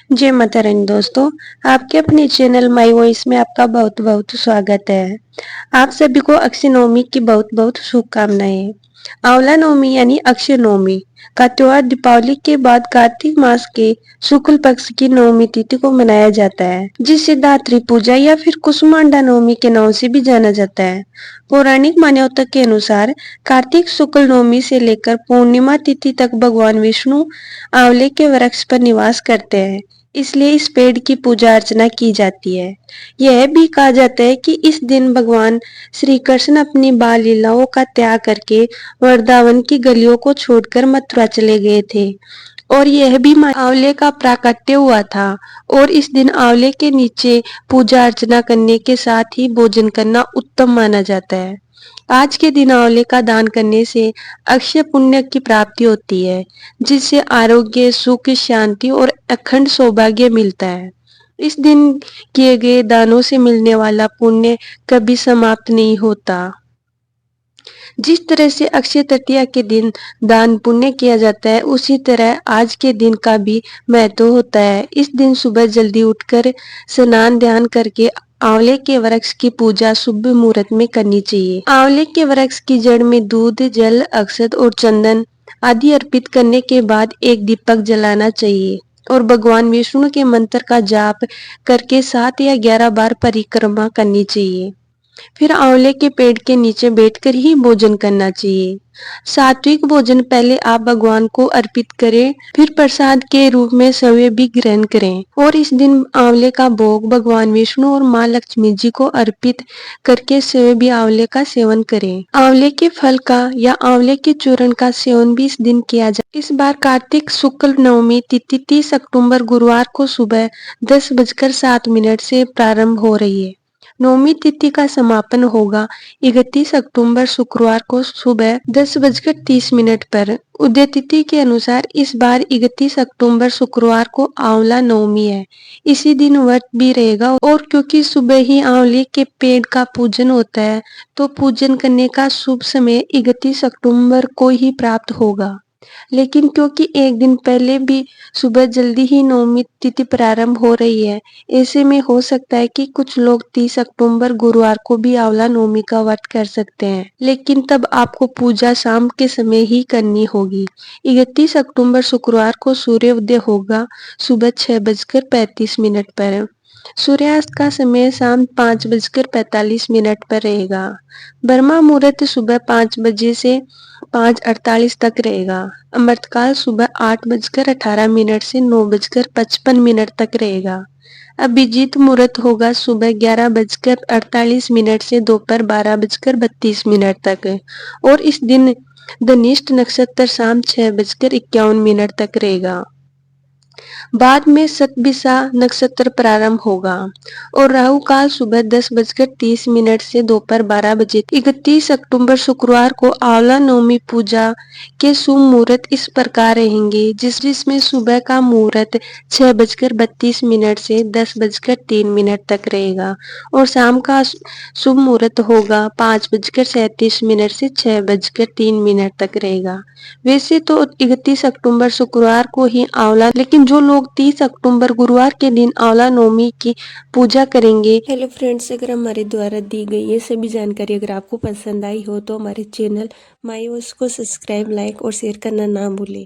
जय माता रानी दोस्तों, आपके अपने चैनल माय वॉइस में आपका बहुत बहुत स्वागत है। आप सभी को अक्षय नवमी की बहुत बहुत शुभकामनाएं। आंवला नवमी यानी अक्षय नवमी का त्योहार दीपावली के बाद कार्तिक मास के शुक्ल पक्ष की नवमी तिथि को मनाया जाता है, जिसे धात्री पूजा या फिर कुसुमांडा नवमी के नाम से भी जाना जाता है। पौराणिक मान्यता के अनुसार कार्तिक शुक्ल नवमी से लेकर पूर्णिमा तिथि तक भगवान विष्णु आंवले के वृक्ष पर निवास करते हैं, इसलिए इस पेड़ की पूजा अर्चना की जाती है। यह भी कहा जाता है कि इस दिन भगवान श्री कृष्ण अपनी बाल लीलाओं का त्याग करके वृंदावन की गलियों को छोड़कर मथुरा चले गए थे और यह भी आंवले का प्राकट्य हुआ था। और इस दिन आंवले के नीचे पूजा अर्चना करने के साथ ही भोजन करना उत्तम माना जाता है। आज के दिन आंवले का दान करने से अक्षय पुण्य की प्राप्ति होती है, जिससे आरोग्य, सुख, शांति और अखंड सौभाग्य मिलता है। इस दिन किए गए दानों से मिलने वाला पुण्य कभी समाप्त नहीं होता। जिस तरह से अक्षय तृतीया के दिन दान पुण्य किया जाता है, उसी तरह आज के दिन का भी महत्व होता है। इस दिन सुबह जल्दी उठकर स्नान ध्यान करके आंवले के वृक्ष की पूजा शुभ मुहूर्त में करनी चाहिए। आंवले के वृक्ष की जड़ में दूध, जल, अक्षत और चंदन आदि अर्पित करने के बाद एक दीपक जलाना चाहिए और भगवान विष्णु के मंत्र का जाप करके 7 या 11 बार परिक्रमा करनी चाहिए। फिर आंवले के पेड़ के नीचे बैठकर ही भोजन करना चाहिए। सात्विक भोजन पहले आप भगवान को अर्पित करें, फिर प्रसाद के रूप में सेवई भी ग्रहण करें और इस दिन आंवले का भोग भगवान विष्णु और माँ लक्ष्मी जी को अर्पित करके सेवई भी आंवले का सेवन करें। आंवले के फल का या आंवले के चूर्ण का सेवन भी इस दिन किया जाए। इस बार कार्तिक शुक्ल नवमी तिथि 30 अक्टूबर गुरुवार को सुबह 10:07 से प्रारंभ हो रही है। नवमी तिथि का समापन होगा 31 अक्टूबर शुक्रवार को सुबह 10:30 पर। उदय तिथि के अनुसार इस बार 31 अक्टूबर शुक्रवार को आंवला नवमी है। इसी दिन व्रत भी रहेगा और क्योंकि सुबह ही आंवले के पेड़ का पूजन होता है, तो पूजन करने का शुभ समय 31 अक्टूबर को ही प्राप्त होगा। लेकिन क्योंकि एक दिन पहले भी सुबह जल्दी ही नवमी तिथि प्रारंभ हो रही है, ऐसे में हो सकता है कि कुछ लोग 30 अक्टूबर गुरुवार को भी आंवला नवमी का व्रत कर सकते हैं, लेकिन तब आपको पूजा शाम के समय ही करनी होगी। 31 अक्टूबर शुक्रवार को सूर्योदय होगा सुबह 6:35 पर। सूर्यास्त का समय शाम 5:45 पर रहेगा। ब्रह्म मुहूर्त सुबह 5 बजे से 5:48 तक रहेगा। अमृतकाल सुबह 8:18 से 9:55 तक रहेगा। अभिजीत मुहूर्त होगा सुबह 11:48 से दोपहर 12:32 तक और इस दिन धनिष्ठ नक्षत्र शाम 6:51 तक रहेगा। बाद में शतभिषा नक्षत्र प्रारंभ होगा और राहु काल सुबह 10:30 से दोपहर 12 बजे। 31 अक्टूबर शुक्रवार को आंवला नवमी पूजा के शुभ मुहूर्त इस प्रकार रहेंगे, जिसमें सुबह का मुहूर्त 6:32 से 10:03 तक रहेगा और शाम का शुभ मुहूर्त होगा 5:37 से 6:03 तक रहेगा। वैसे तो 31 अक्टूबर शुक्रवार को ही आंवला, लेकिन जो लोग 30 अक्टूबर गुरुवार के दिन आंवला नवमी की पूजा करेंगे। हेलो फ्रेंड्स, अगर हमारे द्वारा दी गई ये सभी जानकारी अगर आपको पसंद आई हो तो हमारे चैनल माय वॉइस को सब्सक्राइब, लाइक और शेयर करना ना भूलें।